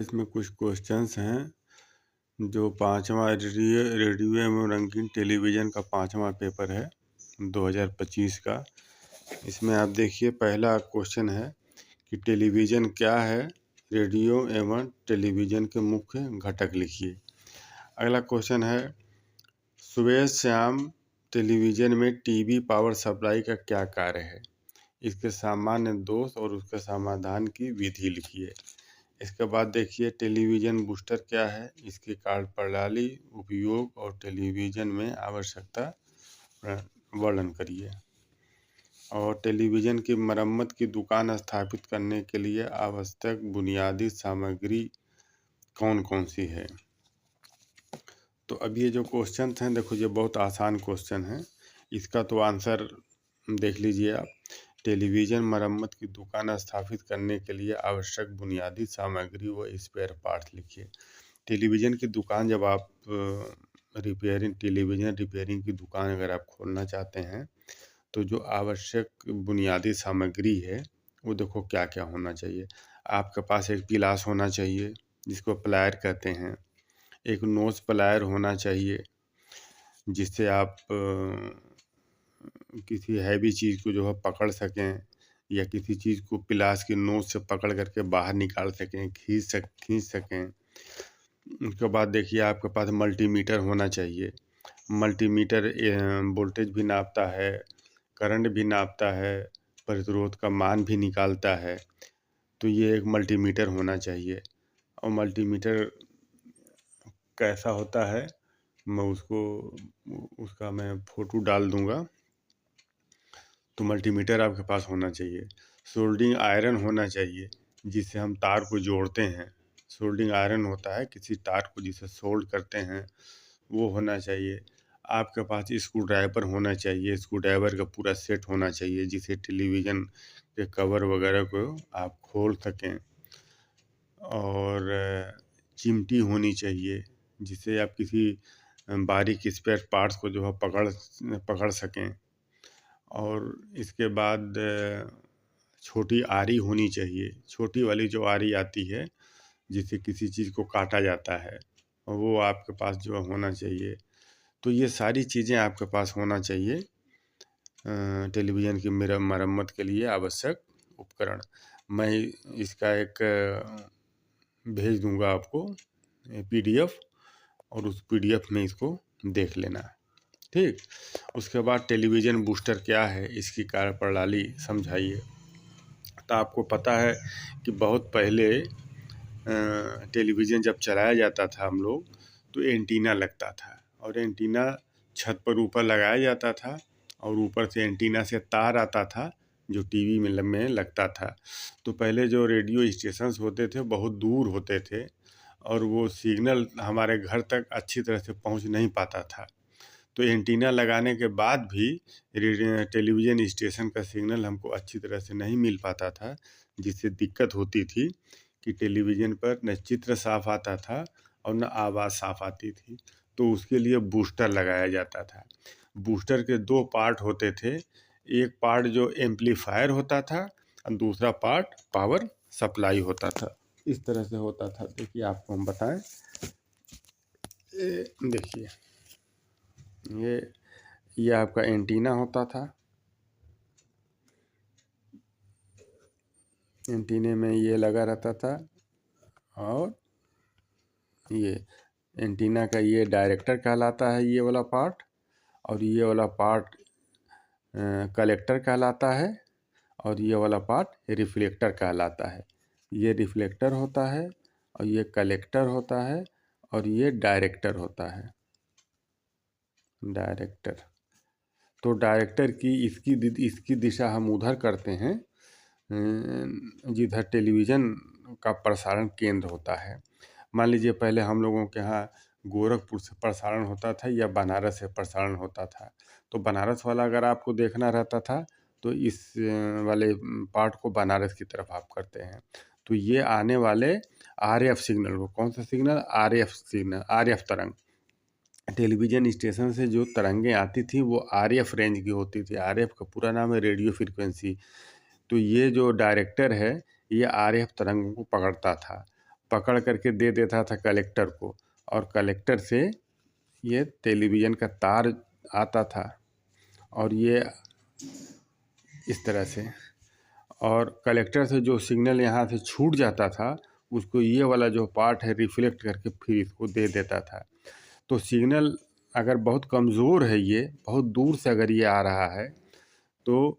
इसमें कुछ क्वेश्चंस हैं जो पांचवा रेडियो एवं रंगीन टेलीविज़न का पांचवा पेपर है 2025 का। इसमें आप देखिए, पहला क्वेश्चन है कि टेलीविज़न क्या है, रेडियो एवं टेलीविज़न के मुख्य घटक लिखिए। अगला क्वेश्चन है, सुबह शाम टेलीविज़न में टीवी पावर सप्लाई का क्या कार्य है, इसके सामान्य दोष और उसके समाधान की विधि लिखिए। इसके बाद देखिए, टेलीविज़न बूस्टर क्या है, इसकी कार्यप्रणाली, उपयोग और टेलीविज़न में आवश्यकता वर्णन करिए। और टेलीविज़न की मरम्मत की दुकान स्थापित करने के लिए आवश्यक बुनियादी सामग्री कौन कौन सी है। तो अब ये जो क्वेश्चन हैं, देखो ये बहुत आसान क्वेश्चन है। इसका तो आंसर देख लीजिए आप। टेलीविज़न मरम्मत की दुकान स्थापित करने के लिए आवश्यक बुनियादी सामग्री व स्पेयर पार्ट्स लिखिए। टेलीविज़न की दुकान जब आप टेलीविज़न रिपेयरिंग की दुकान अगर आप खोलना चाहते हैं, तो जो आवश्यक बुनियादी सामग्री है वो देखो क्या क्या होना चाहिए। आपके पास एक पिलास होना चाहिए जिसको प्लायर कहते हैं। एक नोज प्लायर होना चाहिए जिससे आप किसी हैवी चीज़ को जो है पकड़ सकें, या किसी चीज़ को पिलास की नोक से पकड़ करके बाहर निकाल सकें, खींच सकें। उसके बाद देखिए, आपके पास मल्टीमीटर होना चाहिए। मल्टीमीटर वोल्टेज भी नापता है, करंट भी नापता है, प्रतिरोध का मान भी निकालता है। तो ये एक मल्टीमीटर होना चाहिए। और मल्टीमीटर कैसा होता है, मैं उसका मैं फ़ोटो डाल दूँगा। तो मल्टीमीटर आपके पास होना चाहिए। सोल्डिंग आयरन होना चाहिए जिससे हम तार को जोड़ते हैं। सोल्डिंग आयरन होता है किसी तार को जिसे सोल्ड करते हैं, वो होना चाहिए। आपके पास स्क्रू ड्राइवर होना चाहिए। स्क्रू ड्राइवर का पूरा सेट होना चाहिए जिसे टेलीविज़न के कवर वगैरह को आप खोल सकें। और चिमटी होनी चाहिए जिससे आप किसी बारीक स्पेयर पार्ट्स को जो है पकड़ सकें। और इसके बाद छोटी आरी होनी चाहिए। छोटी वाली जो आरी आती है जिससे किसी चीज़ को काटा जाता है, वो आपके पास जो होना चाहिए। तो ये सारी चीज़ें आपके पास होना चाहिए टेलीविज़न की मरम्मत के लिए आवश्यक उपकरण। मैं इसका एक भेज दूंगा आपको PDF, और उस PDF में इसको देख लेना, ठीक। उसके बाद टेलीविज़न बूस्टर क्या है, इसकी कार्यप्रणाली समझाइए। तो आपको पता है कि बहुत पहले टेलीविज़न जब चलाया जाता था हम लोग, तो एंटीना लगता था, और एंटीना छत पर ऊपर लगाया जाता था, और ऊपर से एंटीना से तार आता था जो टीवी में लगता था। तो पहले जो रेडियो स्टेशंस होते थे बहुत दूर होते थे, और वो सिग्नल हमारे घर तक अच्छी तरह से पहुंच नहीं पाता था। तो एंटीना लगाने के बाद भी टेलीविज़न स्टेशन का सिग्नल हमको अच्छी तरह से नहीं मिल पाता था, जिससे दिक्कत होती थी कि टेलीविज़न पर न चित्र साफ आता था और न आवाज़ साफ आती थी। तो उसके लिए बूस्टर लगाया जाता था। बूस्टर के 2 पार्ट होते थे। एक पार्ट जो एम्पलीफायर होता था और दूसरा पार्ट पावर सप्लाई होता था। इस तरह से होता था। देखिए, आपको हम बताएं, देखिए ये आपका एंटीना होता था। एंटीने में ये लगा रहता था, और ये एंटीना का ये डायरेक्टर कहलाता है, ये वाला पार्ट। और ये वाला पार्ट कलेक्टर कहलाता है, और ये वाला पार्ट रिफ्लेक्टर कहलाता है। ये रिफ्लेक्टर होता है, और ये कलेक्टर होता है, और ये डायरेक्टर होता है। डायरेक्टर। तो डायरेक्टर की इसकी दिशा हम उधर करते हैं जिधर टेलीविज़न का प्रसारण केंद्र होता है। मान लीजिए, पहले हम लोगों के यहाँ गोरखपुर से प्रसारण होता था या बनारस से प्रसारण होता था। तो बनारस वाला अगर आपको देखना रहता था तो इस वाले पार्ट को बनारस की तरफ आप करते हैं। तो ये आने वाले RF सिग्नल को, कौन सा सिग्नल, RF सिग्नल, RF तरंग, टेलीविज़न स्टेशन से जो तरंगें आती थी वो RF रेंज की होती थी। RF का पूरा नाम है रेडियो फ्रीक्वेंसी। तो ये जो डायरेक्टर है ये RF तरंगों को पकड़ता था, पकड़ करके दे देता था कलेक्टर को, और कलेक्टर से ये टेलीविज़न का तार आता था, और ये इस तरह से, और कलेक्टर से जो सिग्नल यहाँ से छूट जाता था उसको ये वाला जो पार्ट है रिफ्लेक्ट करके फिर इसको दे देता था। तो सिग्नल अगर बहुत कमज़ोर है, ये बहुत दूर से अगर ये आ रहा है, तो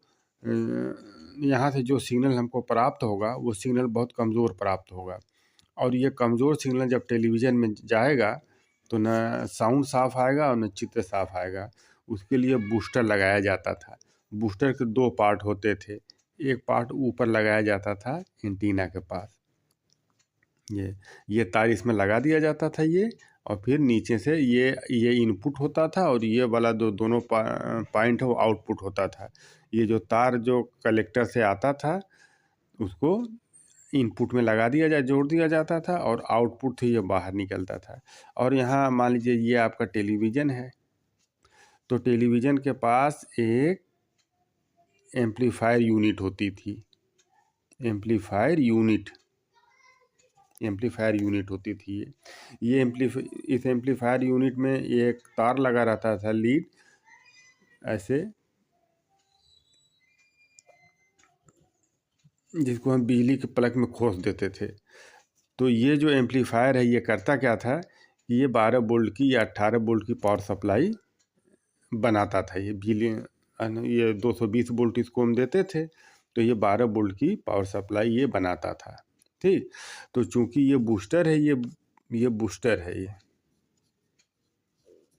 यहाँ से जो सिग्नल हमको प्राप्त होगा वो सिग्नल बहुत कमज़ोर प्राप्त होगा, और ये कमज़ोर सिग्नल जब टेलीविज़न में जाएगा तो न साउंड साफ आएगा और न चित्र साफ आएगा। उसके लिए बूस्टर लगाया जाता था। बूस्टर के दो पार्ट होते थे, एक पार्ट ऊपर लगाया जाता था एंटीना के पास, ये तार इसमें लगा दिया जाता था ये, और फिर नीचे से ये इनपुट होता था, और ये वाला दोनों पॉइंट है वो आउटपुट होता था। ये जो तार जो कलेक्टर से आता था उसको इनपुट में लगा दिया जोड़ दिया जाता था, और आउटपुट से ये बाहर निकलता था। और यहाँ मान लीजिए ये आपका टेलीविज़न है, तो टेलीविज़न के पास एक एम्पलीफायर यूनिट होती थी, एम्पलीफायर यूनिट होती थी। ये इस एम्पलीफायर यूनिट में एक तार लगा रहता था, लीड ऐसे, जिसको हम बिजली के प्लग में खोस देते थे। तो ये जो एम्पलीफायर है ये करता क्या था कि ये 12 वोल्ट की या 18 वोल्ट की पावर सप्लाई बनाता था। ये बिजली ये 220 वोल्ट इसको हम देते थे, तो ये 12 वोल्ट की पावर सप्लाई ये बनाता था। ठीक, तो चूंकि ये बूस्टर है, ये बूस्टर है, ये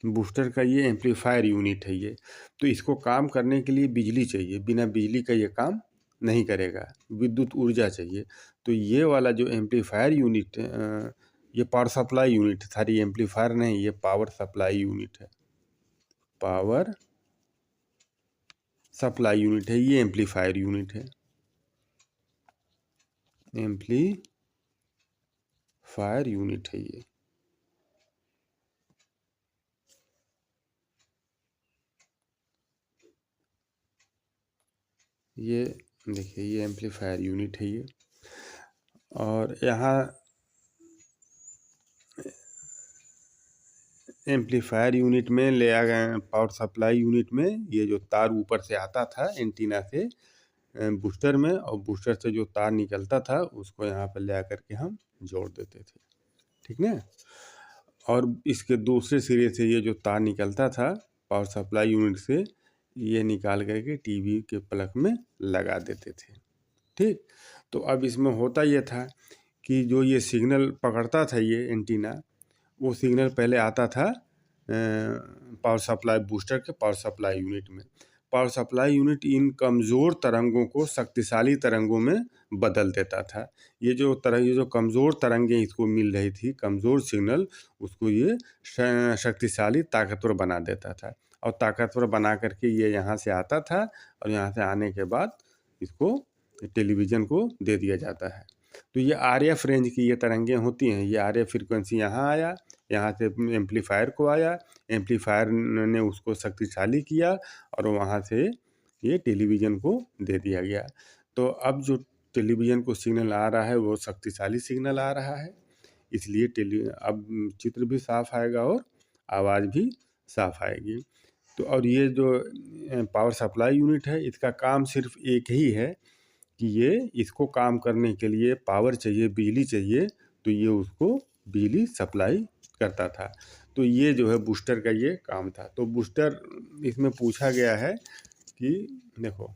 बूस्टर का ये एम्पलीफायर यूनिट है ये, तो इसको काम करने के लिए बिजली चाहिए, बिना बिजली का ये काम नहीं करेगा, विद्युत ऊर्जा चाहिए। तो ये वाला जो एम्पलीफायर यूनिट ये पावर सप्लाई यूनिट, सारी एम्पलीफायर नहीं, ये पावर सप्लाई यूनिट है, पावर सप्लाई यूनिट है, ये एम्पलीफायर यूनिट है, एम्पलीफायर यूनिट है ये देखिए ये एम्पलीफायर यूनिट है ये। और यहाँ एम्पलीफायर यूनिट में ले आ गए, पावर सप्लाई यूनिट में ये जो तार ऊपर से आता था एंटीना से बूस्टर में, और बूस्टर से जो तार निकलता था उसको यहाँ पर ले आकर के हम जोड़ देते थे, ठीक ना। और इसके दूसरे सिरे से ये जो तार निकलता था पावर सप्लाई यूनिट से, ये निकाल करके टीवी के प्लग में लगा देते थे। ठीक, तो अब इसमें होता ये था कि जो ये सिग्नल पकड़ता था ये एंटीना, वो सिग्नल पहले आता था पावर सप्लाई बूस्टर के पावर सप्लाई यूनिट में। पावर सप्लाई यूनिट इन कमज़ोर तरंगों को शक्तिशाली तरंगों में बदल देता था। ये जो कमज़ोर तरंगें इसको मिल रही थी, कमज़ोर सिग्नल, उसको ये शक्तिशाली ताकतवर बना देता था, और ताकतवर बना करके ये यहाँ से आता था, और यहाँ से आने के बाद इसको टेलीविज़न को दे दिया जाता है। तो ये RF रेंज की ये तरंगें होती हैं, ये RF फ्रीक्वेंसी यहाँ आया, यहाँ से एम्पलीफायर को आया, एम्पलीफायर ने उसको शक्तिशाली किया, और वहाँ से ये टेलीविज़न को दे दिया गया। तो अब जो टेलीविज़न को सिग्नल आ रहा है वो शक्तिशाली सिग्नल आ रहा है, इसलिए अब चित्र भी साफ आएगा और आवाज़ भी साफ आएगी। तो और ये जो पावर सप्लाई यूनिट है, इसका काम सिर्फ एक ही है कि ये इसको काम करने के लिए पावर चाहिए, बिजली चाहिए, तो ये उसको बिजली सप्लाई करता था। तो ये जो है बूस्टर का ये काम था। तो बूस्टर इसमें पूछा गया है कि देखो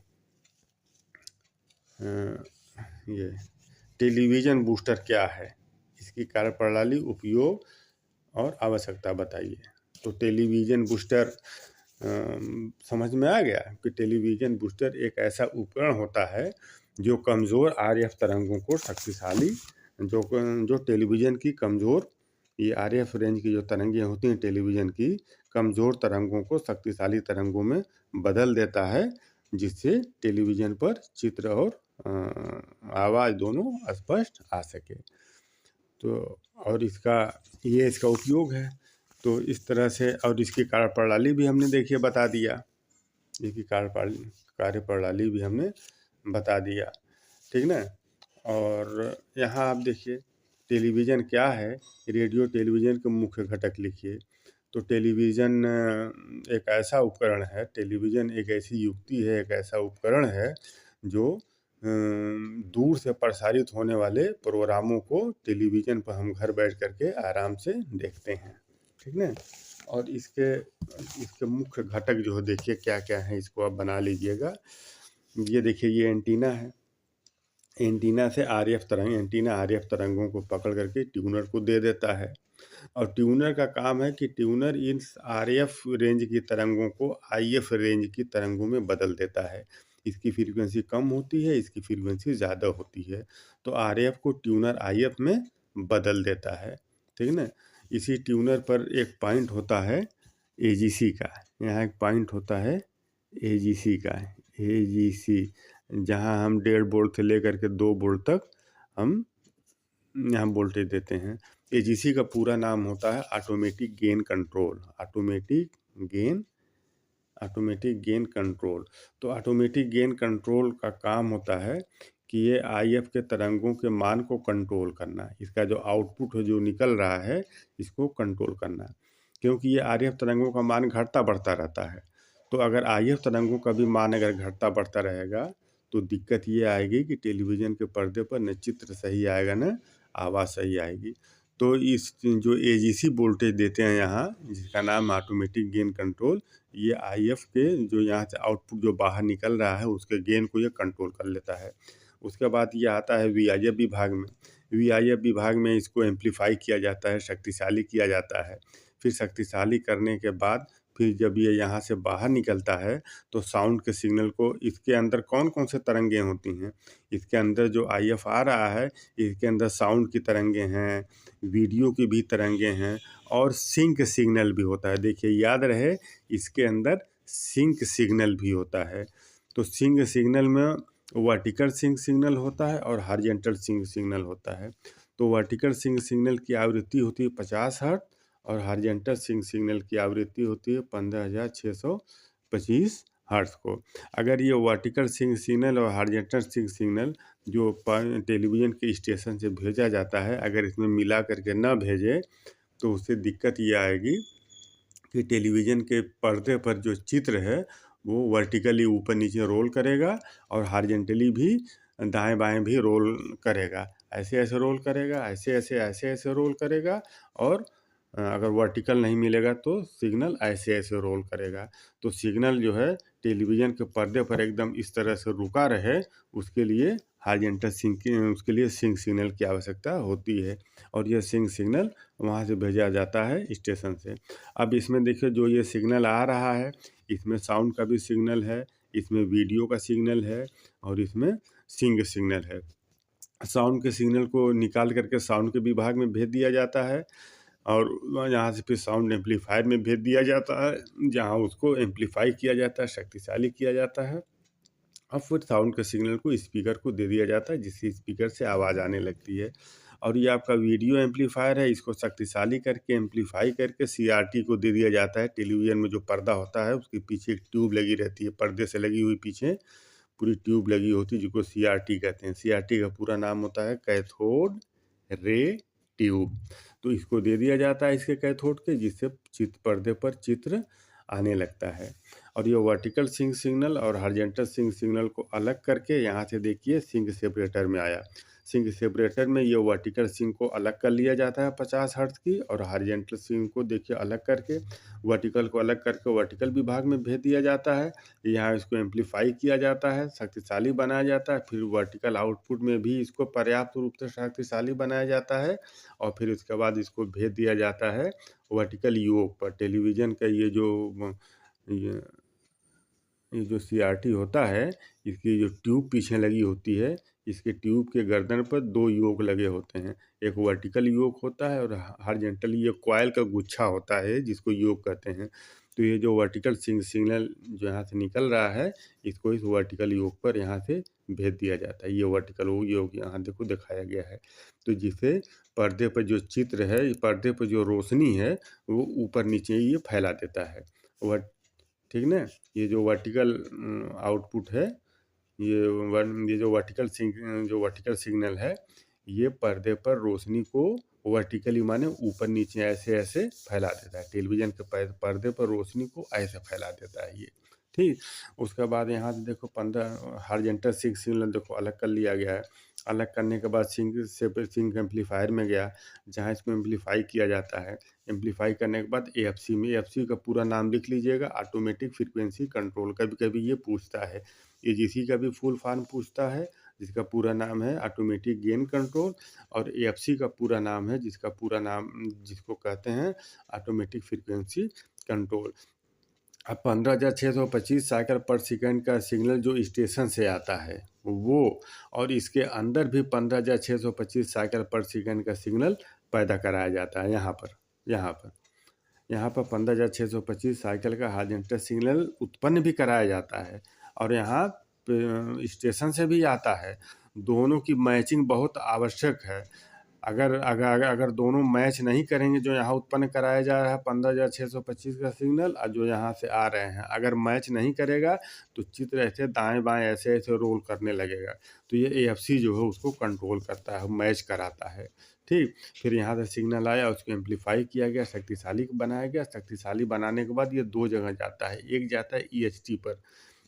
ये टेलीविज़न बूस्टर क्या है, इसकी कार्यप्रणाली, उपयोग और आवश्यकता बताइए। तो टेलीविज़न बूस्टर समझ में आ गया कि टेलीविज़न बूस्टर एक ऐसा उपकरण होता है जो कमज़ोर RF तरंगों को शक्तिशाली, जो टेलीविज़न की कमज़ोर, ये RF रेंज की जो तरंगें होती हैं टेलीविज़न की, कमज़ोर तरंगों को शक्तिशाली तरंगों में बदल देता है, जिससे टेलीविज़न पर चित्र और आवाज़ दोनों स्पष्ट आ सके। तो और इसका उपयोग है। तो इस तरह से, और इसकी कार्यप्रणाली भी हमने देखिए बता दिया, इसकी कार्यप्रणाली भी हमने बता दिया, ठीक ना। और यहाँ आप देखिए टेलीविज़न क्या है? रेडियो टेलीविज़न के मुख्य घटक लिखिए। तो टेलीविज़न एक ऐसा उपकरण है, टेलीविज़न एक ऐसी युक्ति है, एक ऐसा उपकरण है जो दूर से प्रसारित होने वाले प्रोग्रामों को टेलीविज़न पर हम घर बैठ कर के आराम से देखते हैं, ठीक ना? और इसके इसके मुख्य घटक जो है देखिए क्या-क्या हैं, इसको आप बना लीजिएगा। ये देखिए ये एंटीना है। एंटीना से आरएफ तरंग एंटीना आरएफ तरंगों को पकड़ करके ट्यूनर को दे देता है और ट्यूनर का काम है कि ट्यूनर इन आरएफ रेंज की तरंगों को आईएफ रेंज की तरंगों में बदल देता है। इसकी फ्रीक्वेंसी कम होती है, इसकी फ्रीक्वेंसी ज़्यादा होती है, तो आरएफ को ट्यूनर आईएफ में बदल देता है, ठीक ना? इसी ट्यूनर पर एक पॉइंट होता है एजीसी का। यहाँ एक पॉइंट होता है एजीसी का, एजीसी, जहाँ हम 1.5 वोल्ट से लेकर के 2 वोल्ट तक हम यहाँ वोल्टेज देते हैं। एजीसी का पूरा नाम होता है automatic gain control. Automatic gain control. तो ऑटोमेटिक गेन कंट्रोल का काम होता है कि ये आईएफ के तरंगों के मान को कंट्रोल करना, इसका जो आउटपुट है जो निकल रहा है इसको कंट्रोल करना, क्योंकि ये आरएफ तरंगों का मान घटता बढ़ता रहता है। तो अगर आईएफ तरंगों का भी मान अगर घटता बढ़ता रहेगा तो दिक्कत ये आएगी कि टेलीविज़न के पर्दे पर न चित्र सही आएगा न आवाज़ सही आएगी। तो इस जो एजीसी वोल्टेज देते हैं यहाँ, जिसका नाम ऑटोमेटिक गेन कंट्रोल, ये आईएफ के जो यहाँ से आउटपुट जो बाहर निकल रहा है उसके गेन को ये कंट्रोल कर लेता है। उसके बाद ये आता है वीआईएफ विभाग में। वीआईएफ विभाग में इसको एम्पलीफाई किया जाता है, शक्तिशाली किया जाता है। फिर शक्तिशाली करने के बाद फिर जब ये यहाँ से बाहर निकलता है तो साउंड के सिग्नल को, इसके अंदर कौन कौन से तरंगें होती हैं, इसके अंदर जो आईएफ आ रहा है इसके अंदर साउंड की तरंगें हैं, वीडियो की भी तरंगें हैं और सिंक सिग्नल भी होता है। देखिए याद रहे, इसके अंदर सिंक सिग्नल भी होता है। तो सिंक सिग्नल में वर्टिकल सिंक सिग्नल होता है और हॉरिजॉन्टल सिंक सिग्नल होता है। तो वर्टिकल सिंक सिग्नल की आवृत्ति होती है 50 हर्ट्ज और हॉरिजॉन्टल सिंक सिग्नल की आवृत्ति होती है 15,625 हर्ट्ज को। अगर ये वर्टिकल सिंक सिग्नल और हॉरिजॉन्टल सिंक सिग्नल जो टेलीविज़न के स्टेशन से भेजा जाता है, अगर इसमें मिला करके ना भेजे तो उससे दिक्कत ये आएगी कि टेलीविज़न के पर्दे पर जो चित्र है वो वर्टिकली ऊपर नीचे रोल करेगा और हॉरिजॉन्टली भी दाएं बाएं भी रोल करेगा। ऐसे ऐसे रोल करेगा, ऐसे ऐसे ऐसे ऐसे रोल करेगा और अगर वर्टिकल नहीं मिलेगा तो सिग्नल ऐसे ऐसे रोल करेगा। तो सिग्नल जो है टेलीविज़न के पर्दे पर एकदम इस तरह से रुका रहे, उसके लिए हॉरिजॉन्टल सिंक, उसके लिए सिंक सिग्नल की आवश्यकता होती है और यह सिंक सिग्नल वहाँ से भेजा जाता है स्टेशन से। अब इसमें देखिए जो ये सिग्नल आ रहा है, इसमें साउंड का भी सिग्नल है, इसमें वीडियो का सिग्नल है और इसमें सिंक सिग्नल है। साउंड के सिग्नल को निकाल करके साउंड के विभाग में भेज दिया जाता है और यहाँ से फिर साउंड एम्पलीफायर में भेज दिया जाता है, जहाँ उसको एम्पलीफाई किया जाता है, शक्तिशाली किया जाता है। अब फिर साउंड के सिग्नल को स्पीकर को दे दिया जाता है, जिससे स्पीकर से आवाज़ आने लगती है। और ये आपका वीडियो एम्पलीफायर है, इसको शक्तिशाली करके एम्पलीफाई करके सीआरटी को दे दिया जाता है। टेलीविज़न में जो पर्दा होता है उसके पीछे एक ट्यूब लगी रहती है, पर्दे से लगी हुई पीछे पूरी ट्यूब लगी होती है, जिसको सीआरटी कहते हैं। सीआरटी का पूरा नाम होता है कैथोड रे ट्यूब। तो इसको दे दिया जाता है इसके कैथोड के, जिससे पर्दे पर चित्र आने लगता है। और ये वर्टिकल सिंक सिग्नल और हॉरिजॉन्टल सिंक सिग्नल को अलग करके यहाँ से देखिए सिंक सेपरेटर में आया। सिंक सेपरेटर में ये वर्टिकल सिंक को अलग कर लिया जाता है 50 हर्ट्ज की, और हॉरिजॉन्टल सिंक को देखिए अलग करके, वर्टिकल को अलग करके वर्टिकल विभाग में भेज दिया जाता है। यहाँ इसको एम्पलीफाई किया जाता है, शक्तिशाली बनाया जाता है, फिर वर्टिकल आउटपुट में भी इसको पर्याप्त रूप से शक्तिशाली बनाया जाता है और फिर उसके बाद इसको भेज दिया जाता है वर्टिकल योक पर। टेलीविज़न का ये ये जो सीआरटी होता है, इसकी जो ट्यूब पीछे लगी होती है, इसके ट्यूब के गर्दन पर 2 योक लगे होते हैं। एक वर्टिकल योक होता है और हॉरिजॉन्टली ये कॉइल का गुच्छा होता है जिसको योक कहते हैं। तो ये जो वर्टिकल सिग्नल जो यहाँ से निकल रहा है, इसको इस वर्टिकल योक पर यहाँ से भेज दिया जाता है। ये वर्टिकल योक यहाँ देखो दिखाया गया है। तो जिससे पर्दे पर जो चित्र है, पर्दे पर जो रोशनी है वो ऊपर नीचे ये फैला देता है। ठीक ना? ये जो वर्टिकल आउटपुट है, ये जो वर्टिकल सिग्नल है, ये पर्दे पर रोशनी को वर्टिकली माने ऊपर नीचे ऐसे ऐसे फैला देता है। टेलीविज़न के पर्दे पर रोशनी को ऐसे फैला देता है ये, ठीक। उसके बाद यहाँ से देखो 15 हॉरिजॉन्टल सिग्नल देखो अलग कर लिया गया है। अलग करने के बाद सिंक एम्पलीफायर में गया, जहाँ इसको एम्पलीफाई किया जाता है। एम्पलीफाई करने के बाद एएफसी में, एएफसी का पूरा नाम लिख लीजिएगा, ऑटोमेटिक फ्रीक्वेंसी कंट्रोल। कभी कभी ये पूछता है, एजीसी का भी फुल फॉर्म पूछता है, जिसका पूरा नाम है ऑटोमेटिक गेन कंट्रोल, और एएफसी का पूरा नाम है, जिसका पूरा नाम जिसको कहते हैं ऑटोमेटिक फ्रीक्वेंसी कंट्रोल। अब 15,625 साइकिल पर सेकंड का सिग्नल जो स्टेशन से आता है वो, और इसके अंदर भी 15,625 साइकिल पर सेकंड का सिग्नल पैदा कराया जाता है। यहाँ पर 15,625 साइकिल का हॉरिजॉन्टल सिग्नल उत्पन्न भी कराया जाता है, और यहाँ स्टेशन से भी आता है। दोनों की मैचिंग बहुत आवश्यक है। अगर दोनों मैच नहीं करेंगे, जो यहाँ उत्पन्न कराया जा रहा है 15,625 का सिग्नल और जो यहाँ से आ रहे हैं, अगर मैच नहीं करेगा तो चित्र ऐसे दाएं बाएं ऐसे ऐसे रोल करने लगेगा। तो ये एएफसी जो है उसको कंट्रोल करता है, मैच कराता है, ठीक। फिर यहाँ से सिग्नल आया, उसको एम्पलीफाई किया गया, शक्तिशाली बनाया गया। शक्तिशाली बनाने के बाद ये दो जगह जाता है। एक जाता है ईएचटी पर।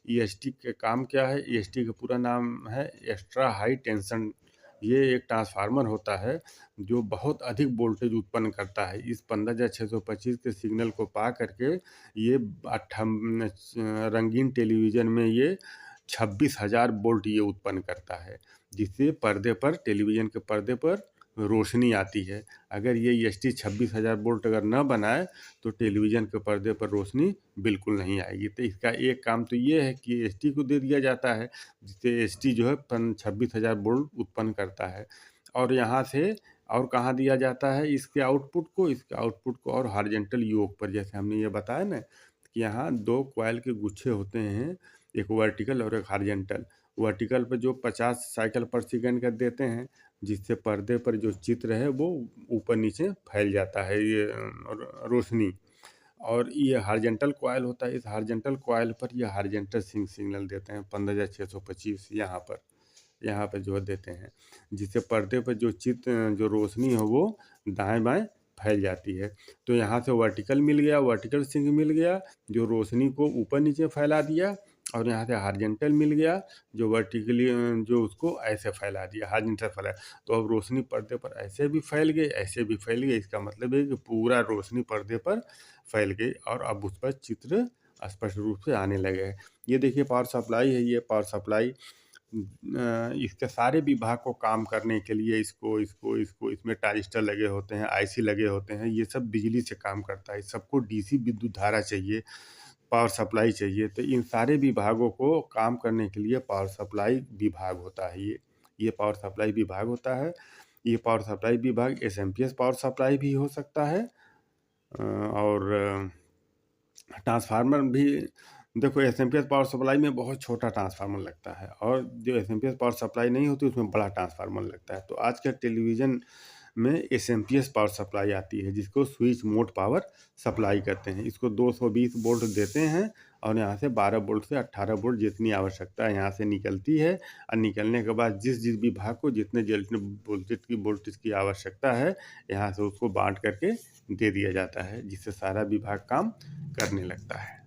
ईएचटी का काम क्या है? ईएचटी का पूरा नाम है एक्स्ट्रा हाई टेंशन। ये एक ट्रांसफार्मर होता है जो बहुत अधिक वोल्टेज उत्पन्न करता है। इस 15,625 के सिग्नल को पा करके ये रंगीन टेलीविज़न में ये 26,000 वोल्ट ये उत्पन्न करता है, जिससे पर्दे पर, टेलीविज़न के पर्दे पर रोशनी आती है। अगर ये ईएचटी 26,000 वोल्ट अगर न बनाए तो टेलीविज़न के पर्दे पर रोशनी बिल्कुल नहीं आएगी। तो इसका एक काम तो ये है कि एचटी को दे दिया जाता है, जिससे एचटी जो है 26,000 वोल्ट उत्पन्न करता है। और यहाँ से और कहाँ दिया जाता है इसके आउटपुट को, और हॉरिजॉन्टल योक पर। जैसे हमने ये बताया ना कि यहाँ दो कॉइल के गुच्छे होते हैं, एक वर्टिकल और एक हॉरिजॉन्टल। वर्टिकल पर जो 50 साइकिल पर सेकंड का देते हैं, जिससे पर्दे पर जो चित्र है वो ऊपर नीचे फैल जाता है ये रोशनी। और ये हॉरिजॉन्टल कॉइल होता है, इस हॉरिजॉन्टल कॉइल पर ये हॉरिजॉन्टल सिग्नल देते हैं 15,625 यहाँ पर जो देते हैं, जिससे पर्दे पर जो चित्र, जो रोशनी है वो दाएं बाएं फैल जाती है। तो यहाँ से वर्टिकल मिल गया, वर्टिकल सिंक मिल गया जो रोशनी को ऊपर नीचे फैला दिया, और यहाँ से हॉरिजॉन्टल मिल गया जो वर्टिकली, जो उसको ऐसे फैला दिया, हॉरिजॉन्टल फैला। तो अब रोशनी पर्दे पर ऐसे भी फैल गई, ऐसे भी फैल गई। इसका मतलब है कि पूरा रोशनी पर्दे पर फैल गई, और अब उस पर चित्र स्पष्ट रूप से आने लगे। ये देखिए पावर सप्लाई है, ये पावर सप्लाई। इसके सारे विभाग को काम करने के लिए इसमें ट्रांजिस्टर लगे होते हैं, आईसी लगे होते हैं। ये सब बिजली से काम करता है। सबको डीसी विद्युत धारा चाहिए, पावर सप्लाई चाहिए। तो इन सारे विभागों को काम करने के लिए पावर सप्लाई विभाग होता है। ये पावर सप्लाई विभाग होता है। ये पावर सप्लाई विभाग एसएमपीएस पावर सप्लाई भी हो सकता है, और ट्रांसफार्मर भी। देखो एसएमपीएस पावर सप्लाई में बहुत छोटा ट्रांसफार्मर लगता है, और जो एसएमपीएस पावर सप्लाई नहीं होती उसमें बड़ा ट्रांसफार्मर लगता है। तो आज के टेलीविज़न में एसएमपीएस पावर सप्लाई आती है, जिसको स्विच मोड पावर सप्लाई करते हैं। इसको 220 वोल्ट देते हैं, और यहाँ से 12 वोल्ट से 18 वोल्ट जितनी आवश्यकता है यहाँ से निकलती है। और निकलने के बाद जिस विभाग को जितने वोल्टेज की आवश्यकता है, यहाँ से उसको बांट करके दे दिया जाता है, जिससे सारा विभाग काम करने लगता है।